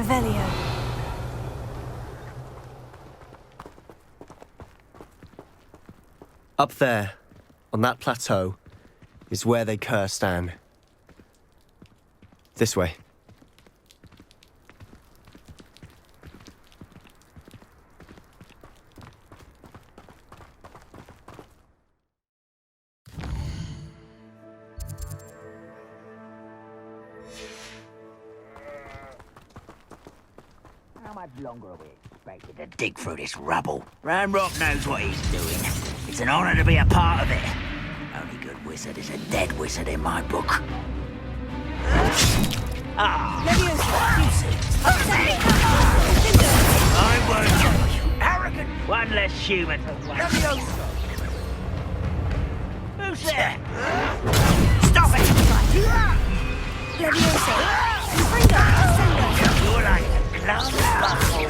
Revelio. Up there, on that plateau, is where they cursed Anne. This way. How much longer are we expected to dig through this rubble? Ramrock knows what he's doing. It's an honor to be a part of it. Only good wizard is a dead wizard in my book. Ah, I won't. You arrogant. One less human. Who's there? Stop it! You're like a clown buffalo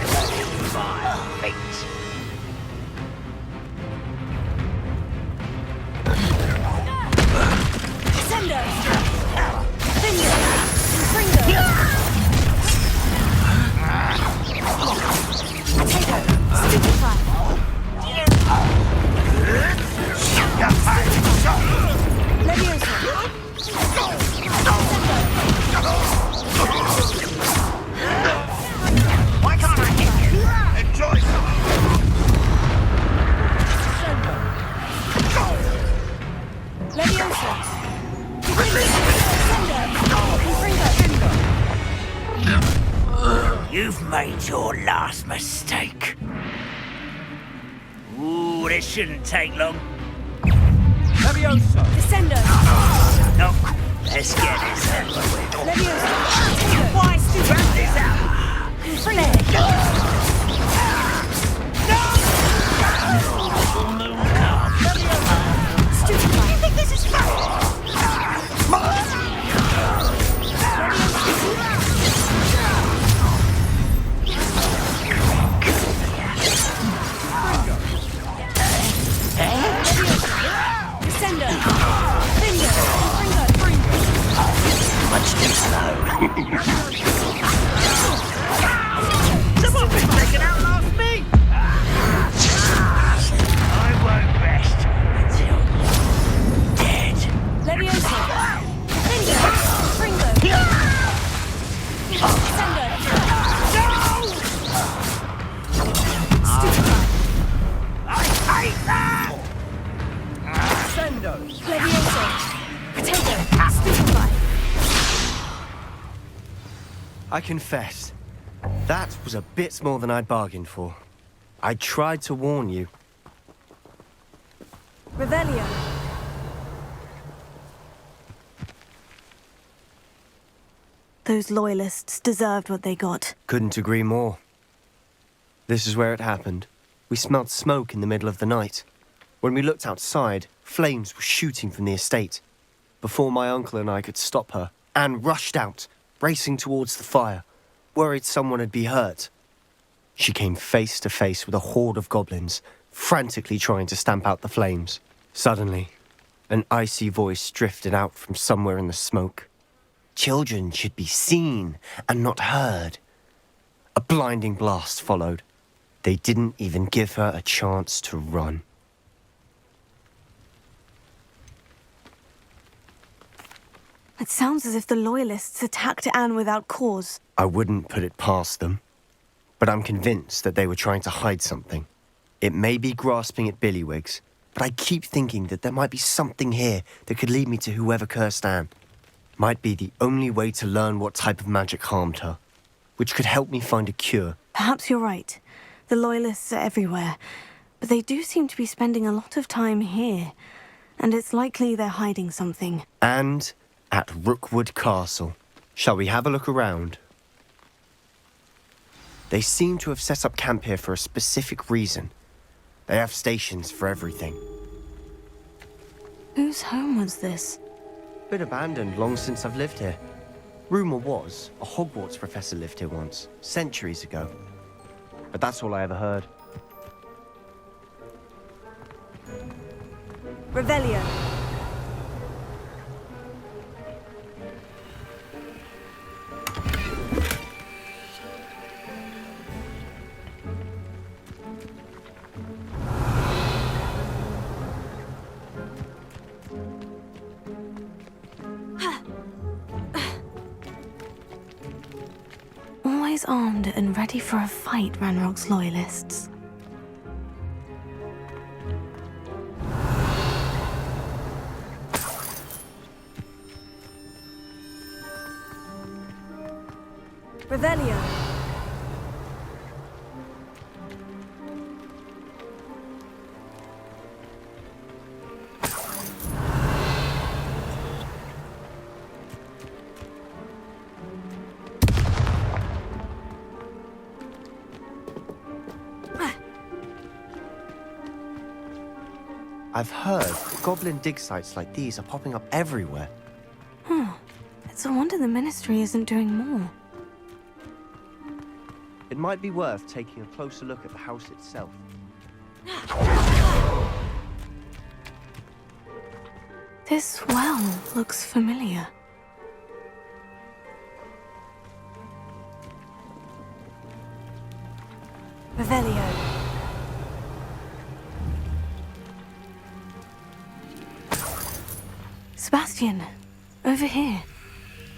fire feet. Why can't I hit you? Enjoy some. You've made your last mistake. Ooh, this shouldn't take long. Levioso! Descendo! No, let's get this over with. Levioso! Why wrap this out? Stupefy! You think this is fun? Descendo! Much too slow. Someone been taken out last me! I won't rest until you're dead. Levioso! Finger! Fringo! Descendo! Stupefy! I hate that! Sendo! Levioso! Potato! Stupefy! I confess, that was a bit more than I'd bargained for. I tried to warn you. Revelio! Those loyalists deserved what they got. Couldn't agree more. This is where it happened. We smelled smoke in the middle of the night. When we looked outside, flames were shooting from the estate. Before my uncle and I could stop her, Anne rushed out, racing towards the fire, worried someone had been hurt. She came face to face with a horde of goblins, frantically trying to stamp out the flames. Suddenly, an icy voice drifted out from somewhere in the smoke. Children should be seen and not heard. A blinding blast followed. They didn't even give her a chance to run. It sounds as if the loyalists attacked Anne without cause. I wouldn't put it past them, but I'm convinced that they were trying to hide something. It may be grasping at Billywigs, but I keep thinking that there might be something here that could lead me to whoever cursed Anne. Might be the only way to learn what type of magic harmed her, which could help me find a cure. Perhaps you're right. The loyalists are everywhere, but they do seem to be spending a lot of time here, and it's likely they're hiding something. And at Rookwood Castle. Shall we have a look around? They seem to have set up camp here for a specific reason. They have stations for everything. Whose home was this? Been abandoned long since I've lived here. Rumour was a Hogwarts professor lived here once, centuries ago. But that's all I ever heard. Revelio. is armed and ready for a fight, Ranrock's loyalists. Revelio. I've heard goblin dig sites like these are popping up everywhere. It's a wonder the Ministry isn't doing more. It might be worth taking a closer look at the house itself. This well looks familiar. Revelio. Sebastian, over here.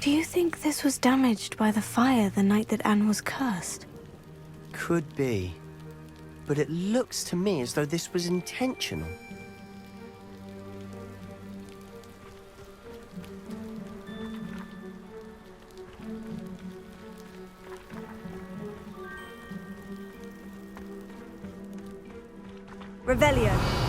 Do you think this was damaged by the fire the night that Anne was cursed? Could be. But it looks to me as though this was intentional. Revelio.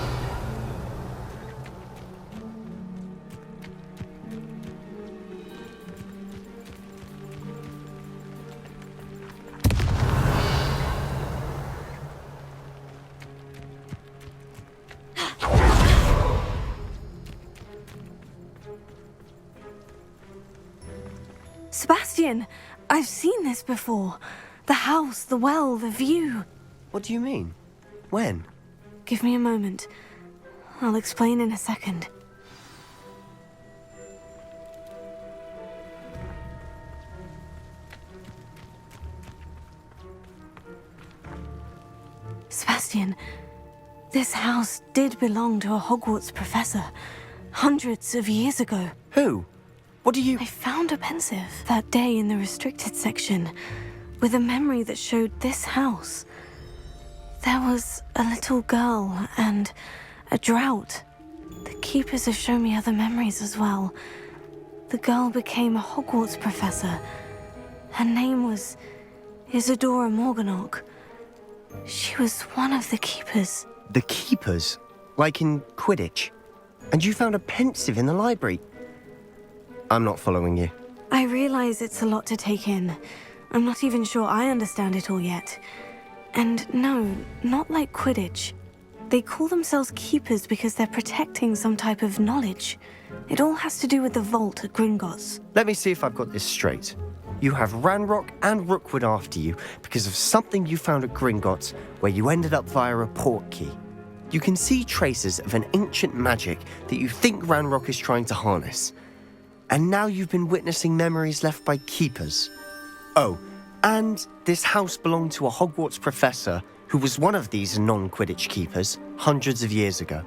Sebastian, I've seen this before. The house, the well, the view. What do you mean? When? Give me a moment. I'll explain in a second. Sebastian, this house did belong to a Hogwarts professor, hundreds of years ago. Who? What do you... I found a pensive that day in the restricted section, with a memory that showed this house. There was a little girl and a drought. The keepers have shown me other memories as well. The girl became a Hogwarts professor. Her name was Isadora Morganach. She was one of the keepers. The keepers? Like in Quidditch? And you found a pensive in the library? I'm not following you. I realize it's a lot to take in. I'm not even sure I understand it all yet. And no, not like Quidditch. They call themselves keepers because they're protecting some type of knowledge. It all has to do with the vault at Gringotts. Let me see if I've got this straight. You have Ranrock and Rookwood after you because of something you found at Gringotts where you ended up via a portkey. You can see traces of an ancient magic that you think Ranrock is trying to harness. And now you've been witnessing memories left by keepers. Oh, and this house belonged to a Hogwarts professor who was one of these non-Quidditch keepers hundreds of years ago.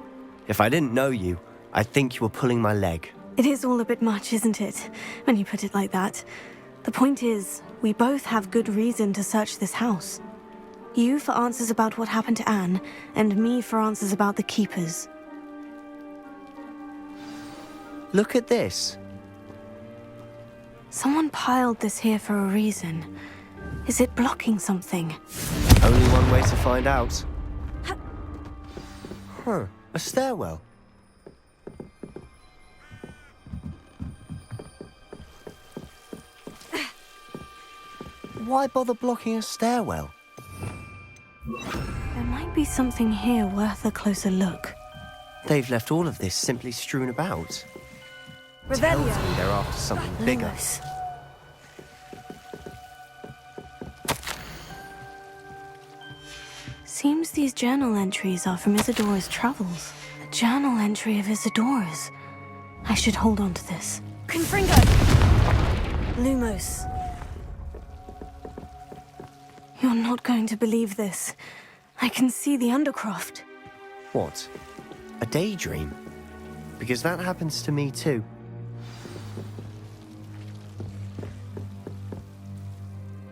If I didn't know you, I'd think you were pulling my leg. It is all a bit much, isn't it, when you put it like that? The point is, we both have good reason to search this house. You for answers about what happened to Anne, and me for answers about the keepers. Look at this. Someone piled this here for a reason. Is it blocking something? Only one way to find out. Huh, a stairwell. Why bother blocking a stairwell? There might be something here worth a closer look. They've left all of this simply strewn about. Tells me Revelio. they're after something bigger. Lumos. Seems these journal entries are from Isadora's travels. A journal entry of Isadora's. I should hold on to this. Confringo. Lumos. You're not going to believe this. I can see the Undercroft. What? A daydream? Because that happens to me too.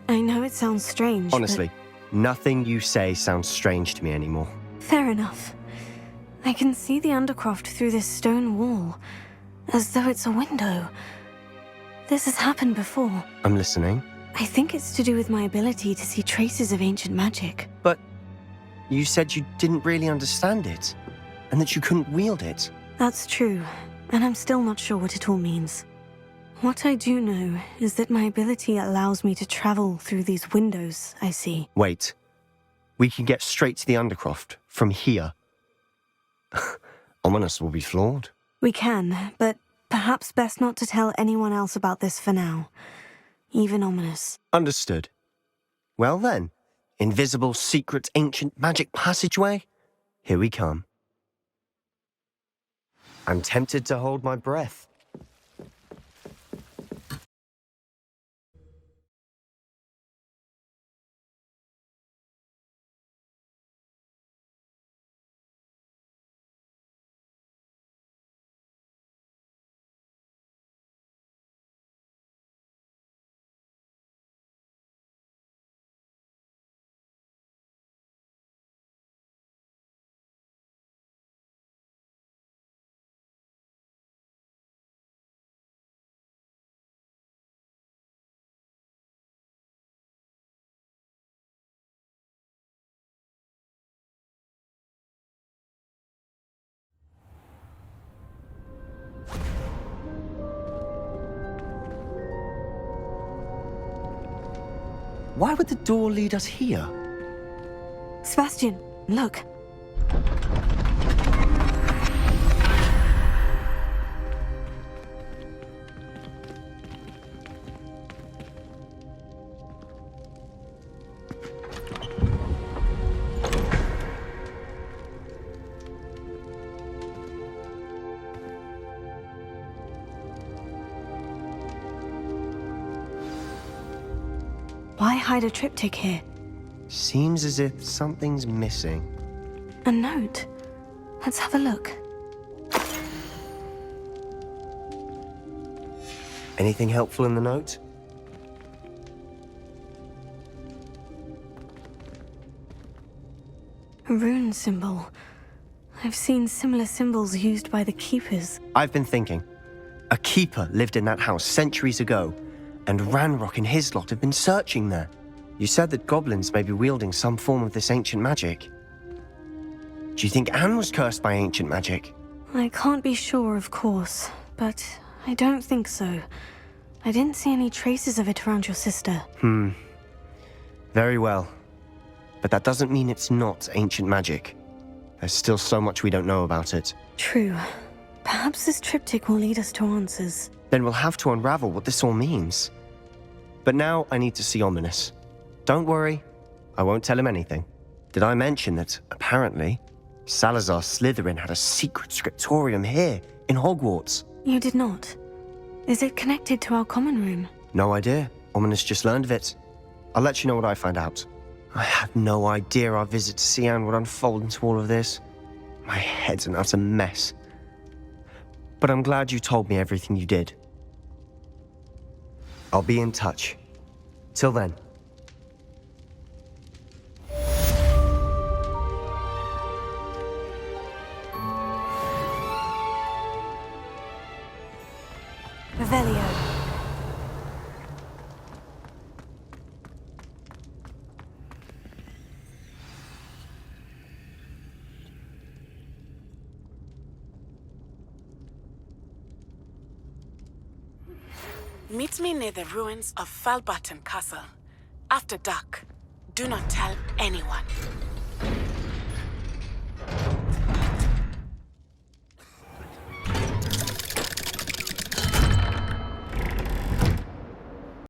I I know it sounds strange, Honestly, nothing you say sounds strange to me anymore. but fair enough. I can see the Undercroft through this stone wall, as though it's a window. This has happened before. I'm listening. I think it's to do with my ability to see traces of ancient magic. But you said you didn't really understand it, and that you couldn't wield it. That's true, and I'm still not sure what it all means. What I do know is that my ability allows me to travel through these windows I see. Wait. We can get straight to the Undercroft from here. Ominous will be floored. We can, but perhaps best not to tell anyone else about this for now. Even Ominous. Understood. Well then, invisible, secret, ancient magic passageway? Here we come. I'm tempted to hold my breath. Why would the door lead us here? Sebastian, look. Why hide a triptych here? Seems as if something's missing. A note. Let's have a look. Anything helpful in the note? A rune symbol. I've seen similar symbols used by the Keepers. I've been thinking. A keeper lived in that house centuries ago, and Ranrock and his lot have been searching there. You said that goblins may be wielding some form of this ancient magic. Do you think Anne was cursed by ancient magic? I can't be sure, of course, but I don't think so. I didn't see any traces of it around your sister. Very well. But that doesn't mean it's not ancient magic. There's still so much we don't know about it. True. Perhaps this triptych will lead us to answers. Then we'll have to unravel what this all means. But now I need to see Ominous. Don't worry, I won't tell him anything. Did I mention that, apparently, Salazar Slytherin had a secret scriptorium here, in Hogwarts? You did not. Is it connected to our common room? No idea. Ominous just learned of it. I'll let you know what I find out. I had no idea our visit to Cian would unfold into all of this. My head's an utter mess. But I'm glad you told me everything you did. I'll be in touch. Till then. Revelio. Meet me near the ruins of Falbaton Castle. After dark. Do not tell anyone.